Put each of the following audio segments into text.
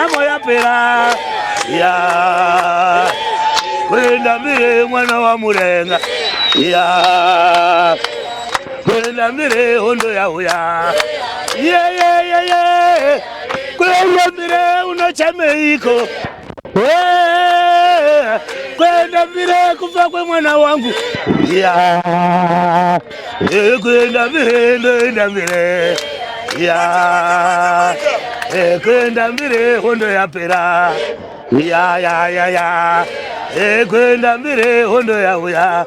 ndaramo yapera ya kwenda mbere mwana wa murenga ya kwenda mbere hondo yauya ye kwenda mbere unochameiko kwenda mbere kufa kwe mwana wangu ya kwenda mbere ya kwenda mbere hondo yapera ya kwenda mbere hondo yauya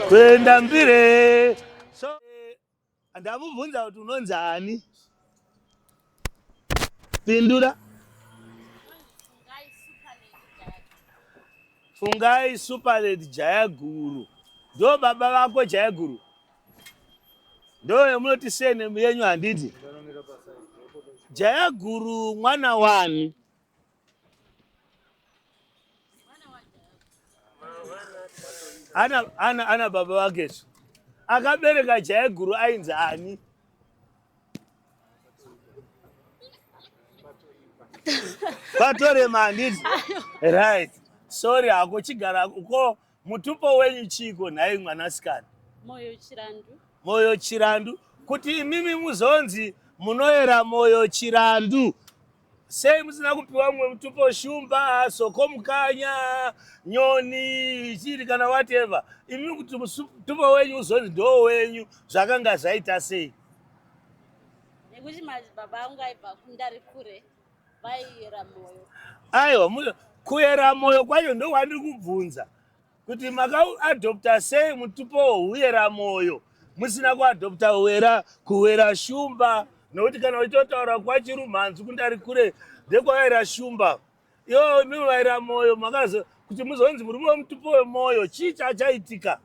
kwenda mbere. So andamubvunza kuti unonzani? Pindura. Fungai Superlady Jayaguru. Ndo baba vako Jayaguru. Ndo yamunoti sene yenyu handiti. Jayaguru mwana wani. Ana baba wake. Akabereka Jayaguru ainzi ani? Patore manditi. Right. Sorry, ako chigara uko mutupo wenyu chiko naye mwanasikana. Moyo Chirandu. Kuti mimi muzonzi munoera Moyo Chirandu. Sei musina kupiwa mwe mutupo shumba, soko mukanya, nyoni, chiri kana whatever. Imi kuti mutupo wenyu uzonzi ndo wenyu zvakanga zvaita sei? Nekuti baba angu aibva kundari kure vaiyera moyo. Aiwa, kuyera moyo kwacho ndo kwandiri kubvunza. Kuti makaadopta sei mutupo uyera moyo musina kuadopta kuwera shumba, nokuti kana uchitotaura kwachirumanzu kundari kure ndekwaira shumba. Yo mimi vaira moyo makazo kuti muzonzi muri mutupo wemoyo chii chaitika?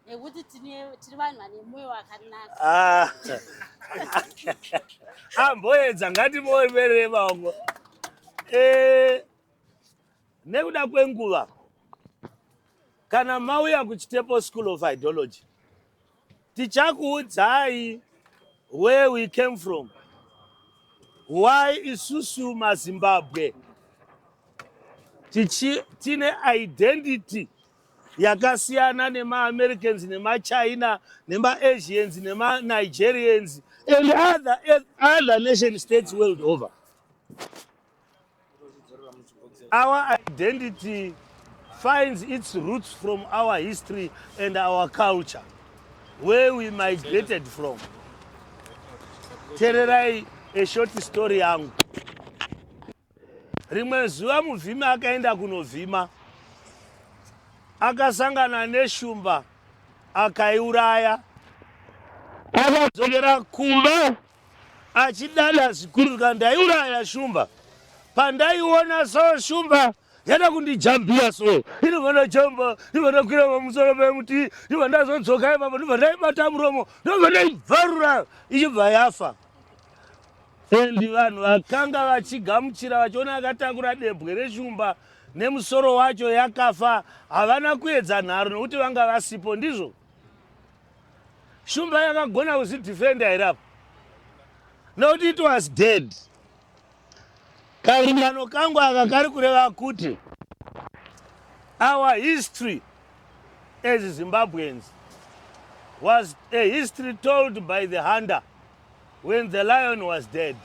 Nekuti tiri vanhu vane moyo wakanaka. Amboedza ngatimuomerere vangu. Nekuda kwenguva kana mauya kuChitepo School of Ideology tichakuudzai where we came from, why isusu maZimbabwe tine identity yakasiyana nema-Americans, nema-China, nema-Asians, nema-Nigerians and other nation states world over. Our identity finds its roots from our history and our culture, where we migrated from. Tererai a short story yangu. Rimwe zuva muvhimi akaenda kunovhima, akasangana neshumba akaiuraya. Akadzokera kumba achidada zvikuru kuti ndaiuraya shumba. Pandaiona so shumba yada kundijambia so. Inofana jamba, inofana kwira pamusoro pemuti, inofana ndazodzoka ipapo, inofana ndaibata muromo, inofana ndaibvarura ichibva yafa. Endi vanhu vakanga vachigamuchira vachiona akatakura debwe reshumba nemusoro wacho yakafa havana kuedza nharo nokuti vanga vasipo ndizvo. Shumba yakagona kuzvidhifenda here apa. Nokuti it was dead. Karingano kangu aka kari kureva kuti our history as Zimbabweans was a history told by the hunter when the lion was dead.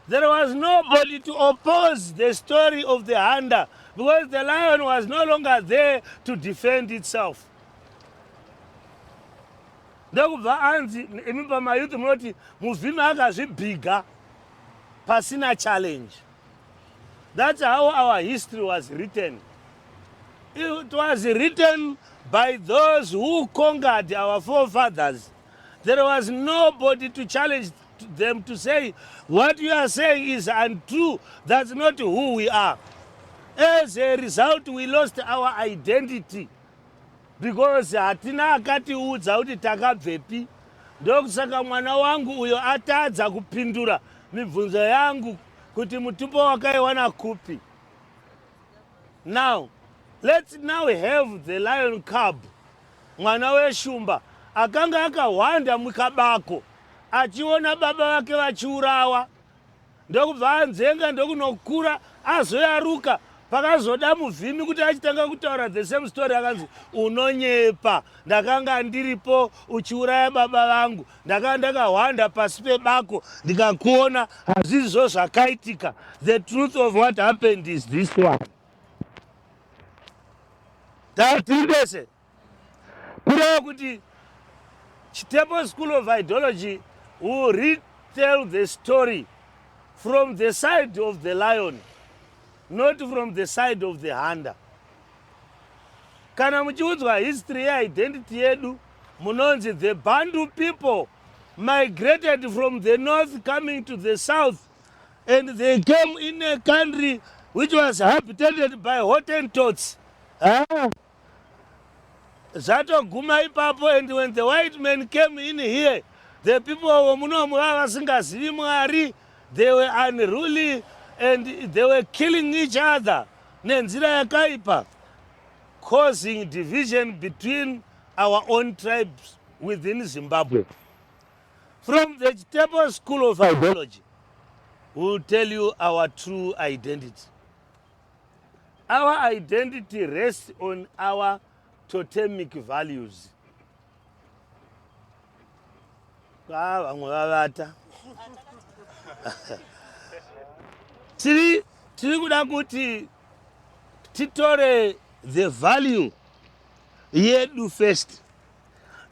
There was nobody to oppose the story of the hunter because the lion was no longer there to defend itself. Ndokubva anzi imi pamayuth munoti muvhimi akazvibhiga pasina challenge. That's how our history was written. It was written by those who conquered our forefathers. There was nobody to challenge them to say, what you are saying is untrue. That's not who we are. As a result, we lost our identity. Because hatina akatiudza kuti takabvepi. Ndokusaka mwana wangu uyo atadza kupindura mibvunzo yangu kuti mutupo wakaiwana kupi. Now, let's now have the lion cub, mwana weshumba akanga akawanda mukabako achiona baba vake vachiurawa, ndokubva anzenga ndokunokura azoyaruka. Pakazoda muvhimi kuti achitanga kutaura the same story, akanzi unonyepa, ndakanga ndiripo uchiuraya baba vangu, ndakanga ndakahwanda pasi pebako ndikakuona, hazvizvo zvakaitika. The truth of what happened is this one. Tatindese kureva kuti Chitepo School of Ideology will retell the story from the side of the lion, not from the side of the hunter. Kana muchiudzwa history yeidentity yedu, munonzi the Bantu people migrated from the north coming to the south, and they came in a country which was habitated by Hottentots. Zvatoguma ipapo, and when the white men came in here, the people vomunomu vavasingazivi Mwari, they were unruly and they were killing each other nenzira yakaipa, causing division between our own tribes within Zimbabwe. From the Chitepo School of Ideology, we will tell you our true identity. Our identity rests on our totemic values. Vamwe vavata. Tiri kuda kuti titore the value yedu first.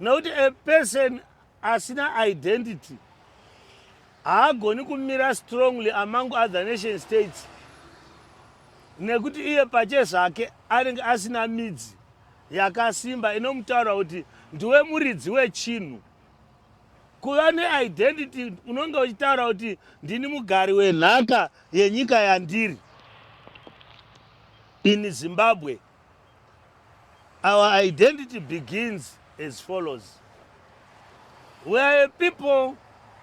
Nokuti a person asina identity haagoni kumira strongly among other nation states, nekuti iye pache zvake anenge asina midzi yakasimba inomutaura kuti ndiwe muridzi wechinhu. Kuva neidentity unonge uchitaura kuti ndini mugari wenhaka yenyika yandiri. In Zimbabwe, our identity begins as follows. We are a people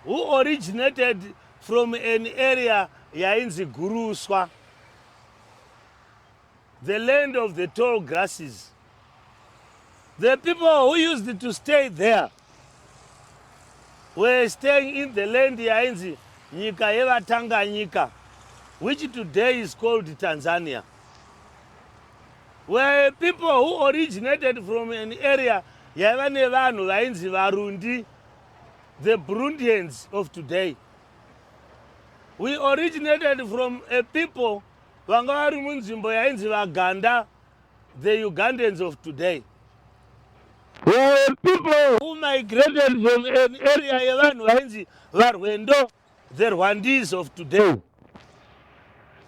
who originated from an area yainzi Guruswa, the land of the tall grasses. The people who used to stay there were staying in the land yainzi Nyika yevaTanganyika, which today is called Tanzania. We are people who originated from an area yaiva nevanhu vainzi Varundi, the Burundians of today. We originated from a people vanga vari munzvimbo yainzi Vaganda, the Ugandans of today. We are people who migrated from an area yevanhu vainzi Varwendo, the Rwandese of today.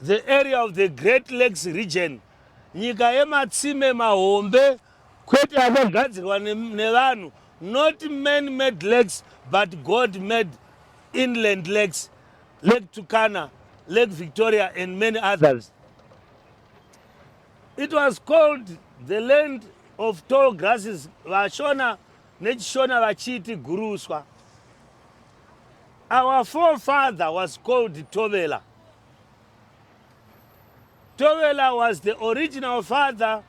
The area of the Great Lakes region, nyika yematsime mahombe, kwete akagadzirwa nevanhu, not man-made lakes, but God-made inland lakes, Lake Turkana, Lake Victoria, and many others. It was called the land of tall grasses, Vashona nechishona vachiti Guruswa. Our forefather was called Tovela. Tovela was the original father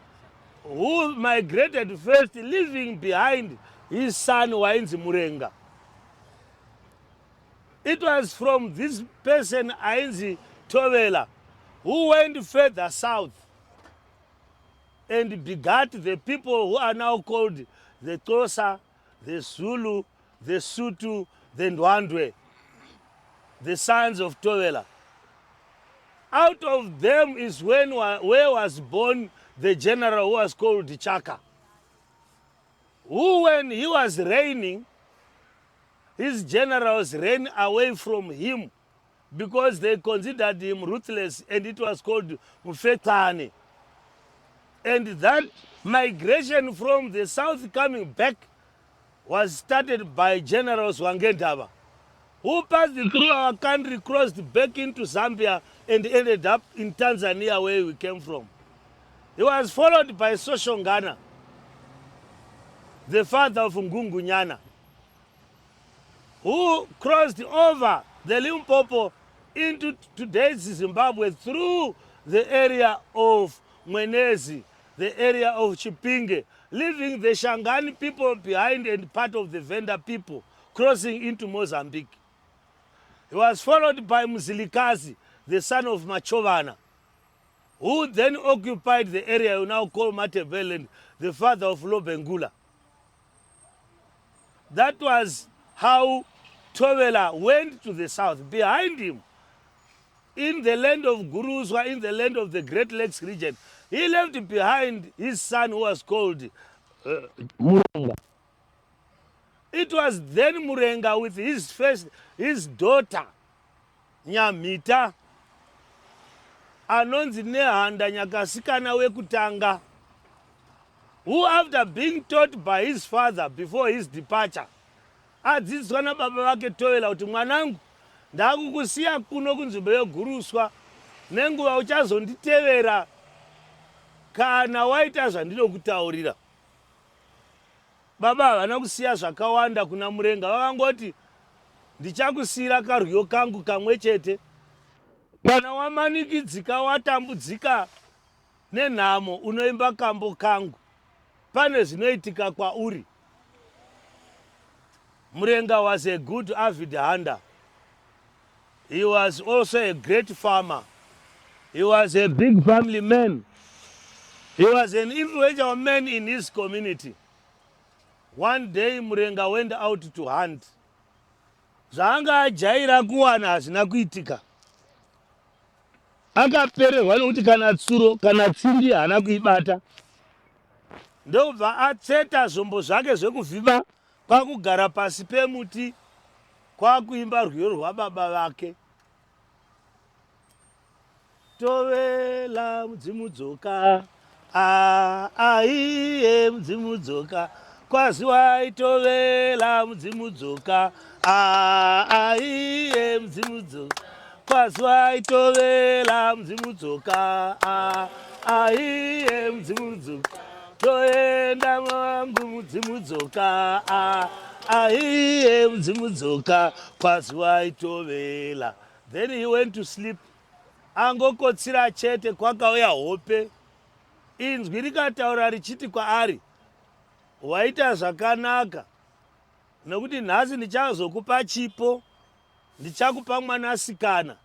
who migrated first, leaving behind his son Wainzi Murenga. It was from this person, Ainzi Tovela, who went further south and begat the people who are now called the Xhosa, the Zulu, the Sotho, the Ndwandwe, the sons of Tovela. Out of them is where was born the general who was called Chaka, who when he was reigning, his generals ran away from him because they considered him ruthless, and it was called Mfetane. And that migration from the south coming back was started by generals Wangendaba, who passed through our country, crossed back into Zambia, and ended up in Tanzania, where we came from. He was followed by Soshongana, the father of Ngungunyana, who crossed over the Limpopo into today's Zimbabwe through the area of Mwenezi, the area of Chipinge, leaving the Shangani people behind and part of the Venda people, crossing into Mozambique. He was followed by Mzilikazi, the son of Machovana, who then occupied the area you now call Matabeleland, the father of Lobengula. That was how Thobela went to the south. Behind him, in the land of Guruzwa, in the land of the Great Lakes region, he left behind his son who was called Murenga. It was then Murenga with his daughter, Nyamita, anonzi Nehanda Nyakasikana wekutanga, who after being taught by his father before his departure, adzidziswa nababa vake Thobela kuti mwanangu ndakukusiya kuno kunzvimbo yeGuruswa nenguva uchazonditevera kana waita zvandinokutaurira. Baba havana kusiya zvakawanda kuna Murenga, vakangoti ndichakusiyira karwiyo kangu kamwe chete. Kana wamanikidzika watambudzika nenhamo unoimba kambo kangu, pane zvinoitika kwauri. Murenga was a good avid hunter. He was also a great farmer. He was a big family man. He was an influential man in his community. One day Murenga went out to hunt. Zvaanga ajaira kuwana hazvina kuitika. Akapererwa nokuti kana tsuro kana tsindi haana kuibata. Ndobva atseta zvombo zvake zvekuvhima kwakugara pasi pemuti kwakuimba rwiyo rwababa vake. Thobela mudzimudzoka, aiye mudzimudzoka, kwaziwai Thobela mudzimudzoka, aiye mudzimudzoka, kwaziwai Thobela mudzimudzoka, aiye mudzimudzoka, toenda mwangu mudzimudzoka, aiye mudzimudzoka, kwaziwai Thobela. Then he went to sleep. Angokotsira chete kwakauya hope. Inzwi rikataura richiti kwaari, waita zvakanaka, nokuti nhasi ndichazokupa chipo, ndichakupa mwanasikana.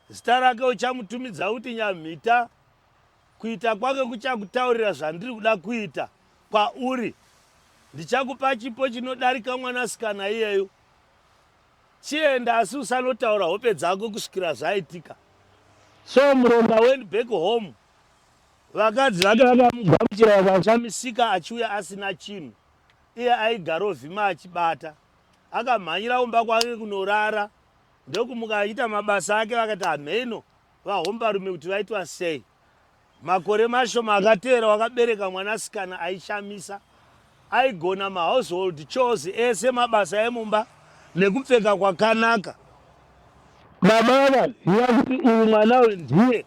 Zita rake uchamutumidza kuti Nyamita. Kuita kwake kuchakutaurira zvandiri kuda kuita kwauri. Ndichakupa chipo chinodarika mwanasikana iyeyo. Chienda asi usanotaura hope dzako kusvikira zvaitika. So Murenga went back home. Vakadzi vake vakamugamuchira vakashamisika achiuya asina chinhu. Iye aigara ovhima achibata. Akamhanyira kumba kwake kunorara. Ndokumuka achiita mabasa ake, vakati hamheno vahombarume kuti vaitwa sei. Makore mashoma akateera wakabereka mwanasikana aishamisa. Aigona mahousehold chores ese, mabasa emumba nekupfeka kwakanaka. Baba vakaziva kuti uyu mwana uyu ndiye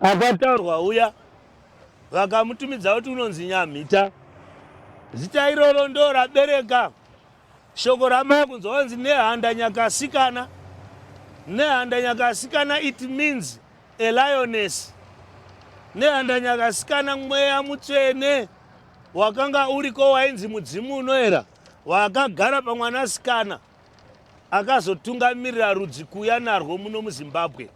akataurwa uya, vakamutumidza kuti unonzi Nyamita. Zita iroro ndo rabereka shoko ramai kunzwa kunzi Nehanda Nyakasikana. Nehanda Nyakasikana, it means a lioness. Nehanda Nyakasikana mweya mutsvene wakanga uriko wainzi mudzimu unoera, wakagara pamwanasikana akazotungamirira rudzi kuuya narwo muno muZimbabwe.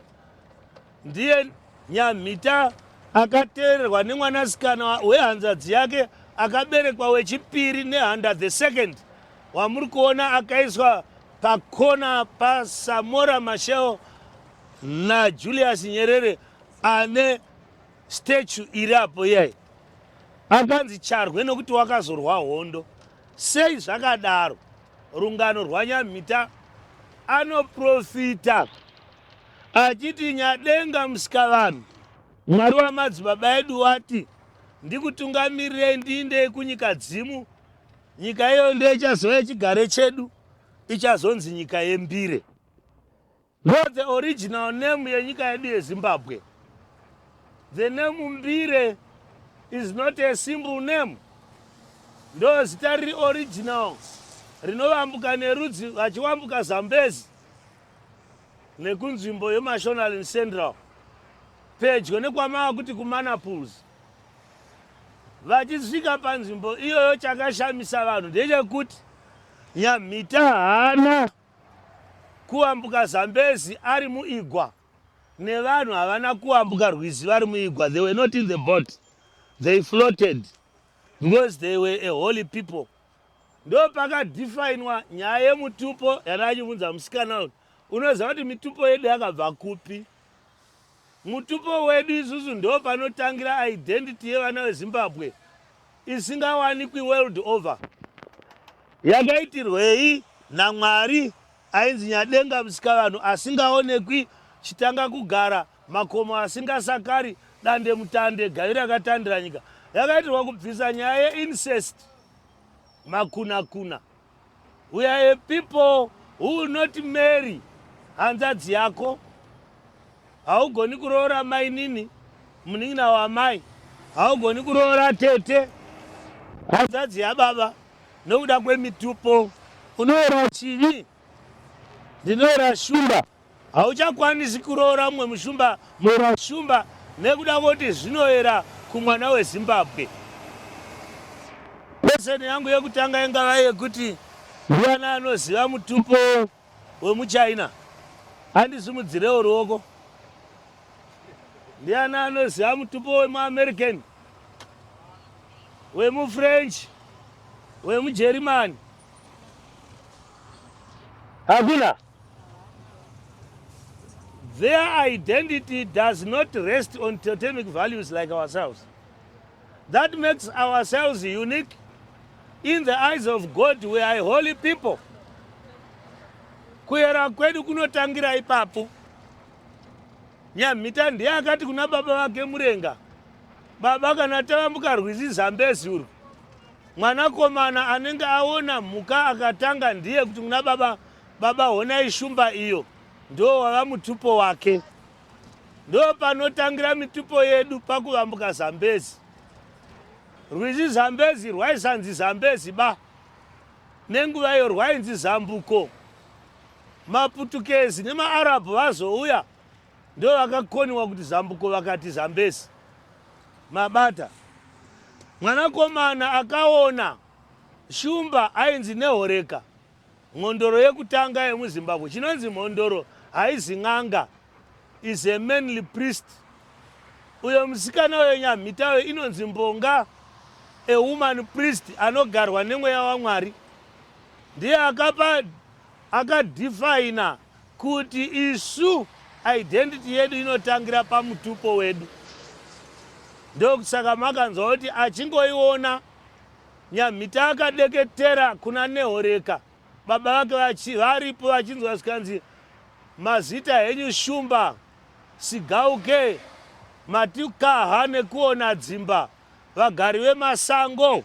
Ndiye Nyamita akateererwa nemwanasikana wehanzadzi yake akaberekwa wechipiri Nehanda the second, wamuri kuona akaiswa pakona paSamora Machel naJulius Nyerere ane statue iri apo iyayi. Akanzi Charwe nokuti wakazorwa hondo. Sei zvakadaro? Rungano rwaNyamita anoprofita achiti Nyadenga Musikavanhu, Mwari wamadzibaba edu wati ndikutungamirire ndiinde kunyika dzimu. Nyika iyo ndiyo ichazova chigare chedu, ichazonzi nyika yembire. Not the original name yenyika yedu yeZimbabwe. The name Mbire is not a simple name. Ndo zita riri original rinovambuka nerudzi vachiwambuka Zambezi nekunzvimbo yeMashonaland Central pedyo nekwamava kuti kuManaples. Vachisvika panzvimbo iyoyo chakashamisa vanhu ndechekuti Nyamita haana kuambuka Zambezi ari muigwa, nevanhu havana kuambuka Rwizi vari muigwa. They were not in the boat, they floated because they were a holy people. Ndo pakadifainwa nyaya yemutupo yanachibvunza musikana uyu. Unoziva kuti mitupo yedu yakabva kupi? Mutupo wedu isusu ndo panotangira identity yevana veZimbabwe isingawanikwi world over. Yakaitirwei naMwari ainzi Nyadenga Musikavanhu asingaonekwi, chitanga kugara makomo asingasakari, dande mutande gavi rakatandira nyika. Yakaitirwa kubvisa nyaya yeincest, makuna. We are a people who will not marry hanzadzi yako. Haugoni kuroora mai nini, munin'ina wamai. Haugoni kuroora tete, hanzadzi yababa, nokuda kwemitupo. Unoora chivi, ndinoora shumba. Hauchakwanisi kuroora mumwe mushumba, mura shumba, nekuda kuti zvinoera kumwana weZimbabwe. Leseni yangu yekutanga ingava yekuti ndiani anoziva mutupo wemuChina? Handisimudzirewo ruoko. Ndiani anoziva mutupo wemuAmerican, wemuFrench, wemuGerman? Hakuna. Their identity does not rest on totemic values like ourselves. That makes ourselves unique. In the eyes of God, we are a holy people. Kuyera kwedu kunotangira ipapo. Nyamita ndiye akati kuna baba vake Murenga, baba kana tavambuka Rwizi Zambezi uru, mwanakomana anenge aona mhuka akatanga ndiye kuti kuna baba honai shumba iyo, ndo wava mutupo wake. Ndo panotangira mitupo yedu pakuvambuka Zambezi. Rwizi Zambezi rwaisanzi Zambezi ba, nenguva iyo rwainzi Zambuko. Maputukezi nemaArabhu vazouya ndo vakakoniwa kuti Zambuko vakati Zambezi. Mabata mwanakomana akaona shumba ainzi Nehoreka, ngondoro yekutanga yemuZimbabwe. Chinonzi mhondoro haizi n'anga, is a manly priest. Uyo musikana wenyamita we inonzi Mbonga, a woman priest anogarwa nemweya waMwari. Ndiye akadifaina kuti isu identity yedu inotangira pamutupo wedu. Ndokusaka makanzwa kuti achingoiona Nyamita akadeketera kuna Nehoreka, baba vake varipo vachinzwa sikanzi mazita henyu shumba, sigauke, matikaha nekuona dzimba, vagari vemasango,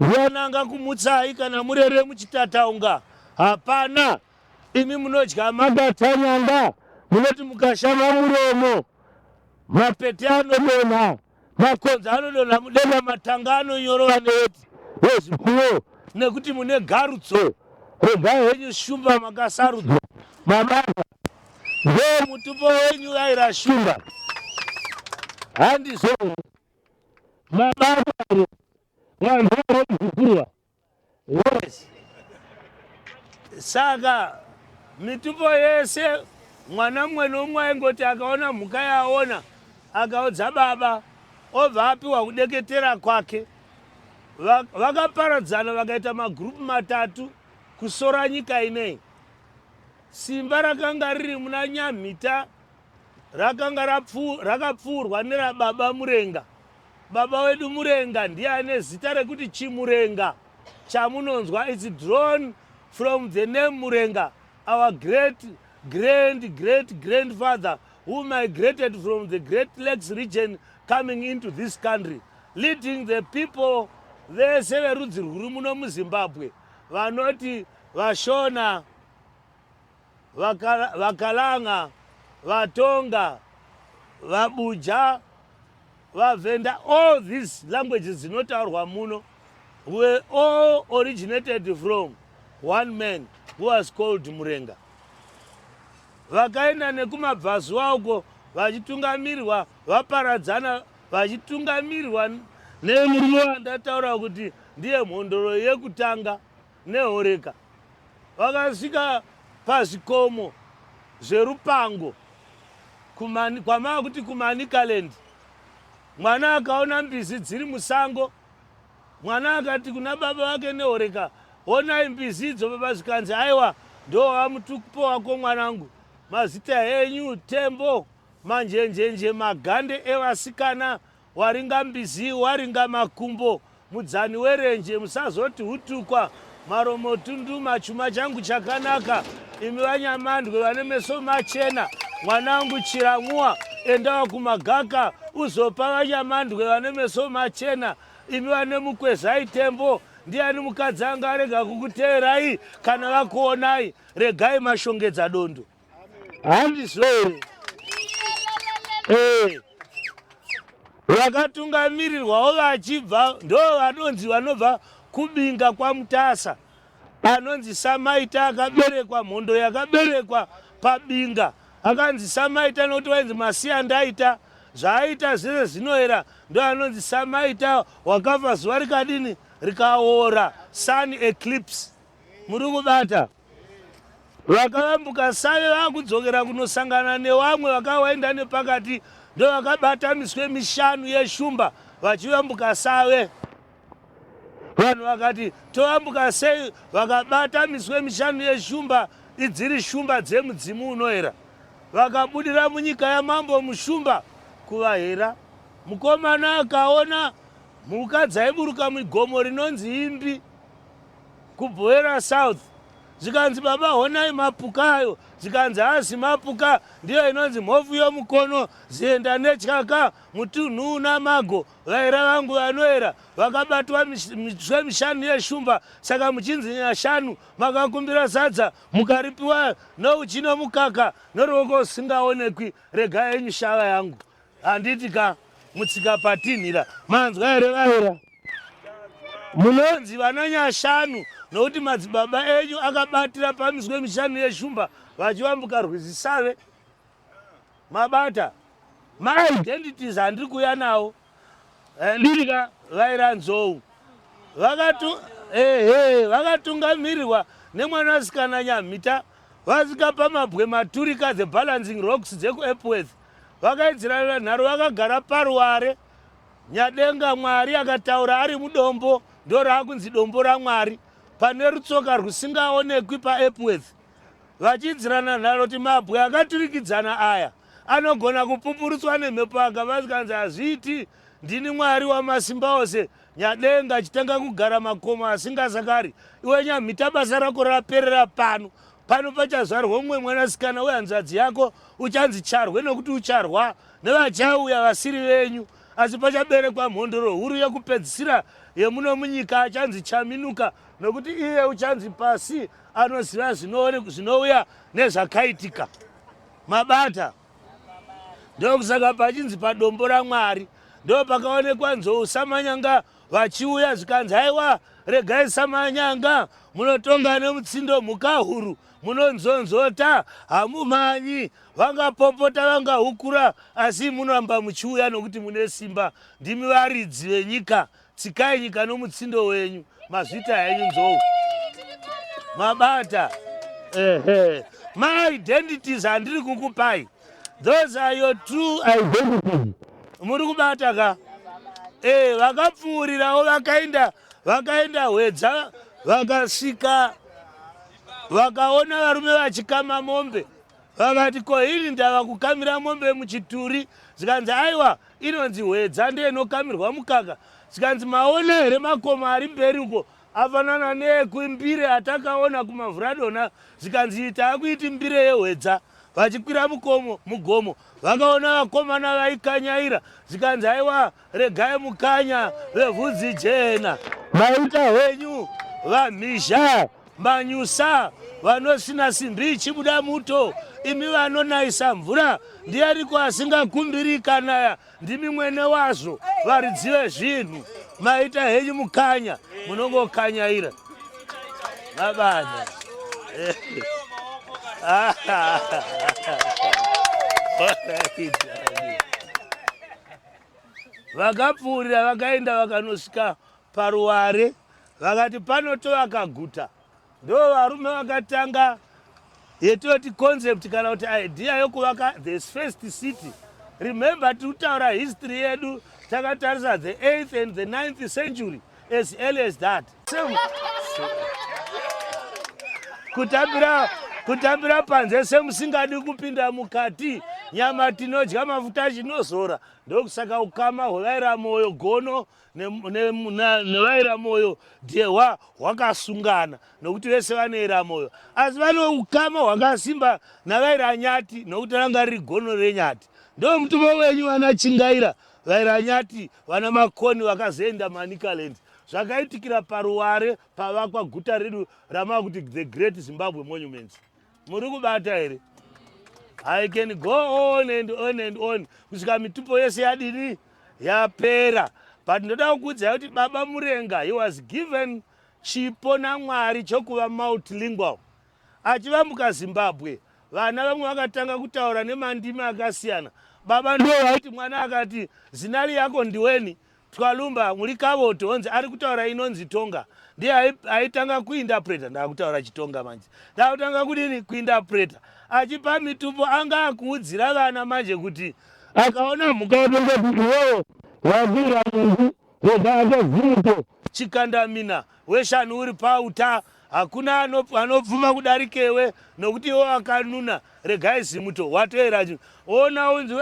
vananga kumutsai kana murere muchitataunga. Hapana, imi munodya madatanyanga, munoti mukashama muromo, mapete anodonha, makonzo anodonha mudenga, matanga anonyorova vezvipfuwo, nekuti mune garutso. Regai henyu shumba makasarudzwa. Mababa, ndo mutupo wenyu waira shumba. Handizo mababa vanhu varomubvurwa. Yes. Saka mitupo yese mwana mumwe nomumwe aingoti akaona mhuka yaona akaudza baba obva apiwa kudeketera kwake. Vakaparadzana vakaita magrupu matatu kusora nyika inei. Simba rakanga riri muna Nyamita rakanga rakapfuurwa nerababa Murenga. Baba wedu Murenga ndiye ane zita rekuti Chimurenga chamunonzwa. It's drawn from the name Murenga, our great grandfather who migrated from the Great Lakes region coming into this country, leading the people vese verudzi rwuri muno muZimbabwe, vanoti Vashona, Vakalanga, Vatonga, Vabuja, Vavenda. All these languages dzinotaurwa muno were all originated from one man who was called Murenga. Vakaenda nekumabvazuva uko vachitungamirirwa, vaparadzana vachitungamirirwa nemurume wandataura kuti ndiye mhondoro yekutanga, Nehoreka. vakasvika pazvikomo zverupango kwamava kuti kuManicaland. Mwana akaona mbizi dziri musango. Mwana akati kuna baba vake neHoreka, onai mbizi idzo. Baba zvikanzi, aiwa ndo mutupo wako mwanangu, mazita enyu Tembo, manjenjenje, magande evasikana, waringa mbizi, waringa makumbo, mudzani werenje, musazoti hutukwa, maromo tunduma, chuma changu chakanaka, imi vanyamandwe vane meso machena, mwanangu Chiramua, endawa kumagaka, uzopa vanyamandwe vane meso machena, imi vane mukwezai Tembo, ndiani mukadzi anga arega kukuteerai kana vakuonai, regai mashongedza dondo. Handizvore. Vakatungamirirwawo vachibva ndo vanonzi vanobva kubinga kwaMutasa, anonzi Samaita, akaberekwa mhondo yakaberekwa pabinga, akanzi Samaita nokuti vainzi Masiya ndaita, zvaaita zvese zvinoera, ndo anonzi Samaita, wakafa zuva rikadini rikaora, sun eclipse. Muri kubata? Vakavambuka Save vakudzokera kunosangana nevamwe vakawaenda nepakati, ndo vakabata miswe mishanu yeshumba vachivambuka Save. Vanhu vakati tovambuka sei? Vakabata miswe mishanu yeshumba, idziri shumba dzemudzimu unoera. Vakabudira munyika yamambo mushumba kuvahera. Mukomana akaona mhuka dzaiburuka mugomo rinonzi Imbi kuBhoera South. Zikanzi baba honai mapuka ayo, zikanzi hazi mapuka, ndiyo inonzi mhofu yomukono, zienda netyaka, mutunhu namago, vaira vangu vanoera, vakabatwa miswe mishanu yeshumba, saka muchinzi nyashanu, makakumbira sadza, mukaripiwa nouchi nomukaka, noruoko usingaonekwi, regai henyu shava yangu. Handiti ka mutsika patinhira, manzwa here vaira? Munonzi vana nyashanu, nokuti madzibaba enyu akabatira pamiswe mishanu yeshumba vachivambuka Rwizi Save. Mabata ma-identities handiri kuya nawo, ndirika vaira nzou. Vakatungamirirwa nemwanasikana Nyamhita, vasvika pamabwe maturika, the balancing rocks dzekuEpworth. Vakaidzira nharo, vakagara paruware. Nyadenga Mwari akataura ari mudombo, ndo raakunzi dombo raMwari, pane rutsoka rusingaonekwi paEpworth. Vachidzirana nharo kuti mabwe akaturikidzana aya anogona kupupurutswa nemhepo, akavazikanzi hazviiti, ndini Mwari wamasimba ose. Nyadenga achitanga kugara makomo asingasakari. Iwe Nyamhita, basa rako raperera pano. Pano pachazvarwa umwe mwanasikana wehanzvadzi yako, uchanzi Charwe, nokuti ucharwa nevachauya vasiri venyu. Asi pachaberekwa mhondoro huru yekupedzisira yemuno munyika, achanzi Chaminuka, nokuti iye uchanzi Pasi, anoziva zvinouya nezvakaitika. Mabata? Ndokusaka pachinzi padombo raMwari, ndo pakaonekwa nzou Samanyanga vachiuya, zvikanzi aiwa regai Samanyanga, munotonga nemutsindo mhuka huru, munonzonzota, hamumanyi, vangapopota vangahukura, asi munoramba muchiuya nokuti mune simba. Ndimi varidzi venyika, tsikai nyika nomutsindo wenyu, mazvita henyu nzou. Mabata? Ma-identities handiri kukupai. Those are your true identities. Muri kubata ka? Vakapfuurirawo vakaenda Hwedza, vakasvika vakaona varume vachikama mombe. Vakati ko ini ndava kukamira mombe muchituri? Zikanzi aiwa inonzi Hwedza ndiyo inokamirwa mukaka. Zikanzi maona here makomo ari mberi uko afanana neekuimbire atakaona kuMavhuradona? Zikanzi taakuiti mbire yeHwedza. Vachikwira mugomo vakaona vakomana vaikanyaira. Zikanzi aiwa regai mukanya vevhudzi jena, maita hwenyu vamhizha, manyusa, vanosina simbi ichibuda muto, imi vanonaisa mvura, ndiariko asingakumbiri kanaya, ndimi mwene wazvo, varidzi vezvinhu, maita henyu mukanya, munongokanyaira. Mabana. Vakapfuurira vakaenda vakanosvika paruware, vakati panotovaka guta. ndo varume vakatanga yetoti concept kana kuti idea yokuvaka the first city. Remember tutaura history yedu takatarisa the 8th and the 9th century as early as that. Kutambira panze semusingadi kupinda mukati, nyama tinodya mafuta chinozora. Ndokusaka ukama hwaira moyo gono nevaira moyo dehwa hwakasungana nokuti vese vanoira moyo, asi vano ukama hwakasimba navaira nyati nokuti ranga riri gono renyati. Ndo mutumo wenyu vana Chingaira, vaira nyati, vana Makoni vakazoenda Manicaland. Zvakaitikira paruware pavakwa guta redu rama kuti the Great Zimbabwe Monuments. Muri kubata here? I can go on and on and on. Kusvika mitupo yese yadini yapera. But ndoda kukuudza kuti Baba Murenga, he was given chipo naMwari chokuva multilingual. Achivambuka Zimbabwe, vana vamwe vakatanga kutaura nemandimi akasiyana. Baba ndo vaiti mwana akati zinari yako ndiweni, tkalumba muri Kavoto onzi ari kutaura inonzi Tonga. Ndiye aitanga kuinterpreta, ndakutaura Chitonga manje. Ndakutanga kudini kuinterpreta. Achipa mitupo anga akuudzira vana manje kuti akaona mhuka yotonga kuti iwewe wagwira munhu rega akavhuriko chikandamina weshanu uri pauta, hakuna anobvuma kudarikewe nokuti iwo akanuna regai zimuto watoera chino. Ona unzi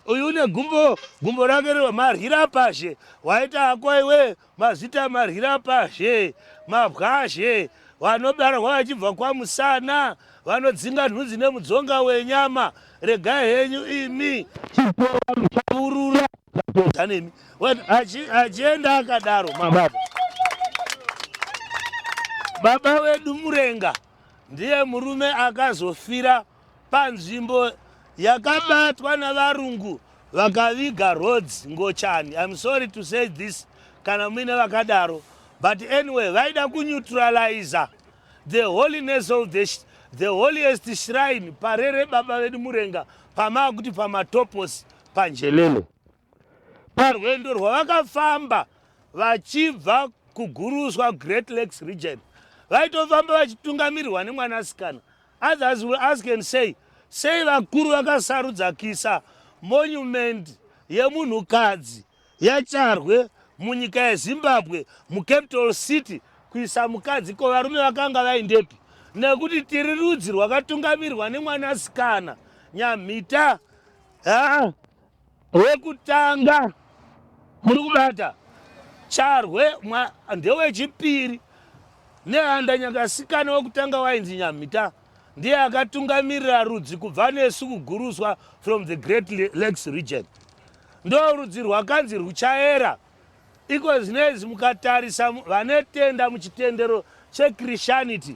uyu une gumbo rake marhira pashe, waita hako iwe mazita marhira pashe, mabwazhe vanobarwa vachibva kwamusana, vanodzinga nhunzi nemudzonga wenyama. Regai henyu imi chipowa muchavurura nemi achienda akadaro. Baba wedu Murenga ndiye murume akazofira panzvimbo yakabatwa navarungu vakaviga roads Ngochani. I'm sorry to say this kana muine vakadaro, but anyway vaida kuneutralize the holiness of the holiest shrine parere Baba vedu Murenga pama kuti pamatopos panjelele. Parwendo rwavakafamba vachibva kuguruswa Great Lakes region, vaitofamba vachitungamirirwa nemwanasikana. Others will ask and say vakuru vakasarudza kisa monument yemunhukadzi yaCharwe munyika yeZimbabwe mucapital city kuisa mukadzi ko varume vakanga vaindepi? Nekuti tiri rudzi rwakatungamirirwa nemwanasikana. Nyamhita wekutanga muri kubata, Charwe ndewechipiri, nehanda nyakasikana wekutanga wainzi Nyamhita ndiye akatungamirira rudzi kubva nesu kuguruswa from the Great Lakes region. Ndo rudzi rwakanzi ruchaera. Iko zvinezi mukatarisa vanetenda muchitendero cheChristianity,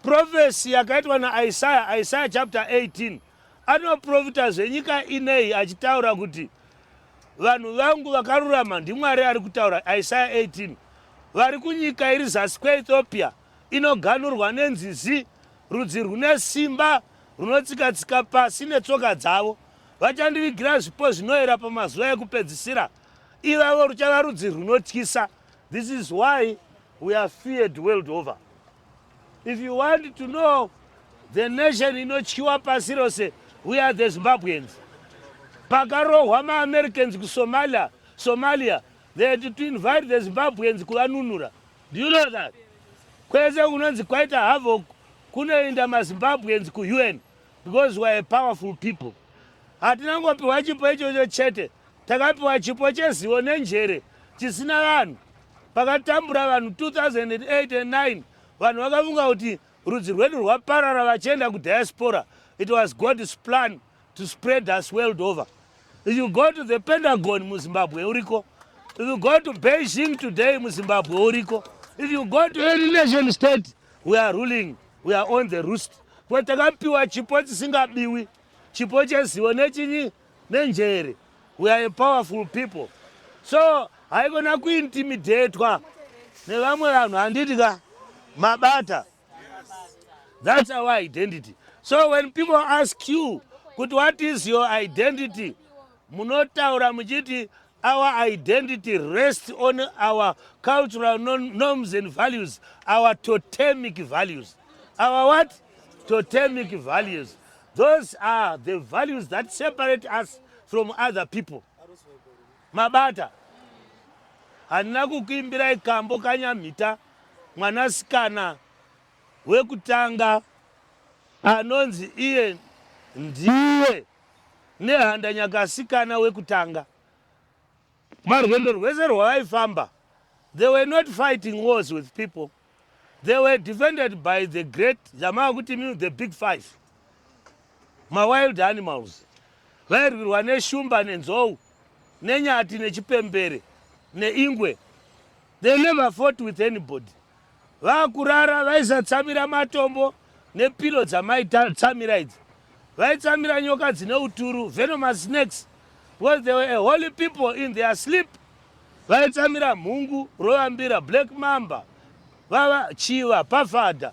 prophecy yakaitwa naIsaiah chapter 18 anoprofita zvenyika inei achitaura kuti vanhu vangu vakarurama ndiMwari ari kutaura. Isaiah 18 vari kunyika iri zasi kweEthiopia inoganurwa nenzizi, rudzi rune simba runotsikatsika pasi netsoka dzavo. Vachandivigira zvipo zvinoera pamazuva ekupedzisira, ivavo ruchava rudzi runotyisa. This is why we are feared world over. If you want to know the nation inotyiwa pasi rose, we are the Zimbabweans. Pakarohwa ma-Americans kuSomalia, they had to invite the Zimbabweans kuvanunura. Do you know that? Kwese kunonzi kwaita havoc kunoenda maZimbabweans kuUN because we are a powerful people. Hatinangopiwa chipo ichocho chete, takapiwa chipo chezivo nenjere chisina vanhu. Pakatambura vanhu 2008 and 9, vanhu vakafunga kuti rudzi rwedu rwaparara vachienda kudiaspora. It was God's plan to spread us world over. If you go to the Pentagon muZimbabwe uriko, if you go to Beijing today muZimbabwe uriko, if you go to any nation state, we are ruling, we are on the roost. Kwetakapiwa chipo chisingabiwi, chipo chezivo nechinyi nenjere. We are a powerful people. So haigona kuintimidatwa nevamwe vanhu handitika mabata. That's our identity. So when people ask you, what is your identity? Munotaura muchiti our identity rests on our cultural norms and values, our totemic values. Our what? Totemic values. Those are the values that separate us from other people. Mabata. Handina kukuimbirai kambo kanyamhita mwanasikana wekutanga anonzi iye ndiye nehandanyakasikana wekutanga. Marwendo rwese rwavaifamba, they were not fighting wars with people. They were defended by the great, the big five. Wild animals. Vairwirwa neshumba nenzou, nenyati nechipembere, neingwe. They never fought with anybody. Vakurara vaisatsamira matombo nepilo dzamaitsamira idzi. Vaitsamira nyoka dzine uturu, venomous snakes, because they were a holy people in their sleep. Vaitsamira mhungu, roambira, black mamba, vava chiva, pafada,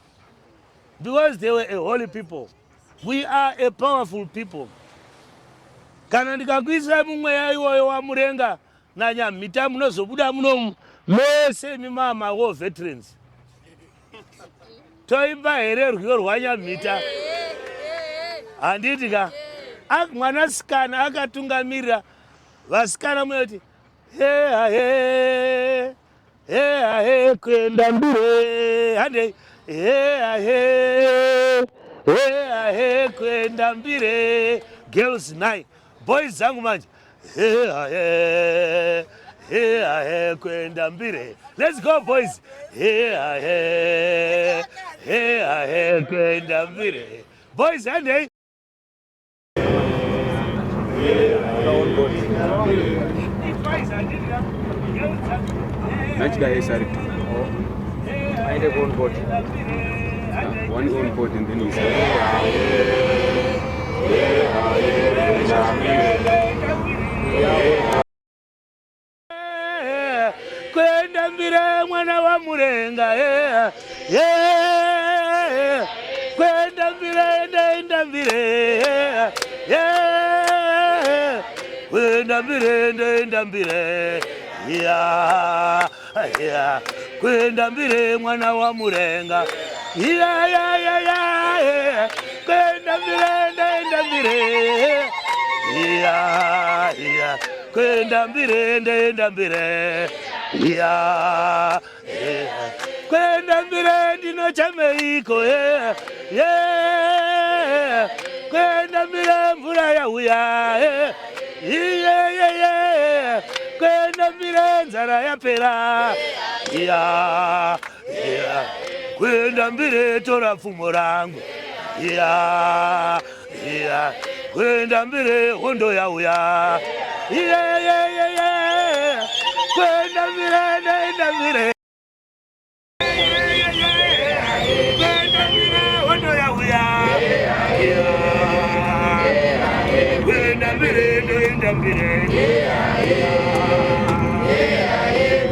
because they were a holy people. We are a powerful people. Kana ndikakuisai mumweya iwoyo wamurenga nanyamhita munozobuda munomu mese mimama war veterans. Toimba here rwiyo rwanyamhita. Handiti ka mwanasikana akatungamirira vasikana munoti he kuenda mbire hande he kuenda mbire girls nai boys zangu manje he kuenda mbire. Let's go boys. He kuenda mbire boys hande. Which guy is sorry? I have one boat. One own boat and then he Kwenda mbire mwana wa murenga kwenda mbire ndenda mbire kwenda mbire ndenda mbire kwenda mbire mwana wa murenga kwenda mbire ndenda mbire kwenda mbire ndenda mbire kwenda mbire ndinochameiko kwenda mbire mvura yauya kwenda mbire nzara yapera kwenda mbire tora pfumo rangu kwenda mbire hondo yauya kwenda mbire ndenda mbire kwenda mbire hondo yauya kwenda mbire ndenda mbire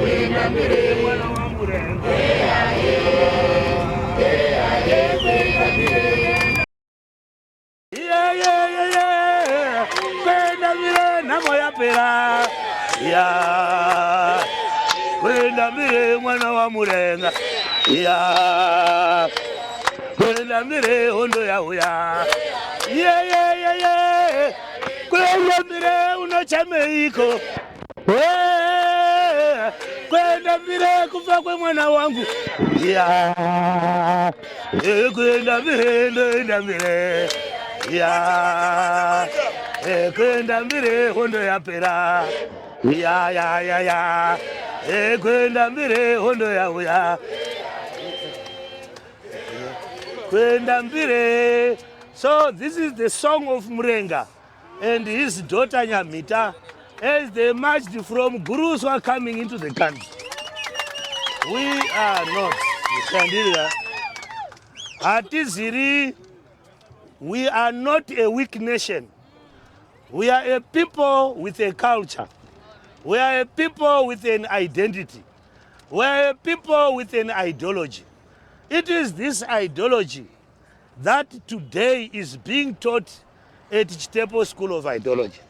kwenda mbire mwana wa murenga kwenda mbire namo yapera kwenda mbire mwana wa murenga kwenda mbire hondo yauya kwenda mbire unochameiko kwenda mbire kufa kwe mwana wangu kwenda mbire ndenda mbire kwenda mbire hondo yapera kwenda mbire hondo yauya kwenda mbire. So this is the song of Murenga and his daughter Nyamhita as they marched from Gurus who are coming into the country. We are not Atiziri. We are not a weak nation. We are a people with a culture. We are a people with an identity. We are a people with an ideology. It is this ideology that today is being taught at Chitepo School of Ideology.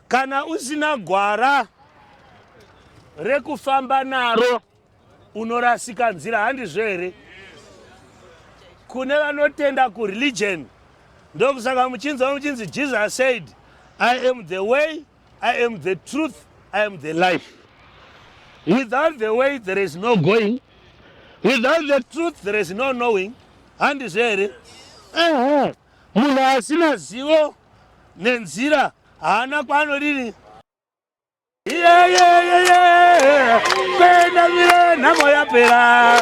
Kana usina gwara rekufamba naro unorasika nzira handizvo here? Kune vanotenda kureligion ndokusaka muchinzi Jesus said, I am the way, I am the truth, I am the life. Without the way there is no going, without the truth there is no knowing. Handizvo here? Munhu asina zivo nenzira haana kwaanorini. Kwenda mbire nhamo yapera,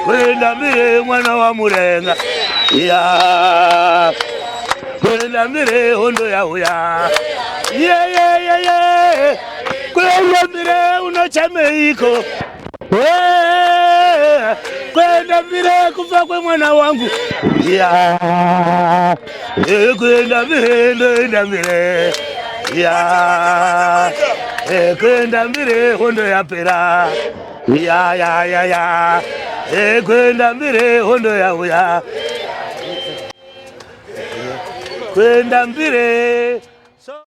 kwenda mbire mwana wa murenga, kwenda mbire hondo yauya, kwenda mbire unochameiko, kwenda mbire kufa kwe mwana wangu, kwenda mbire ndoenda mbire, kwenda mbire hondo yapera, kwenda mbire hondo yauya, kwenda mbire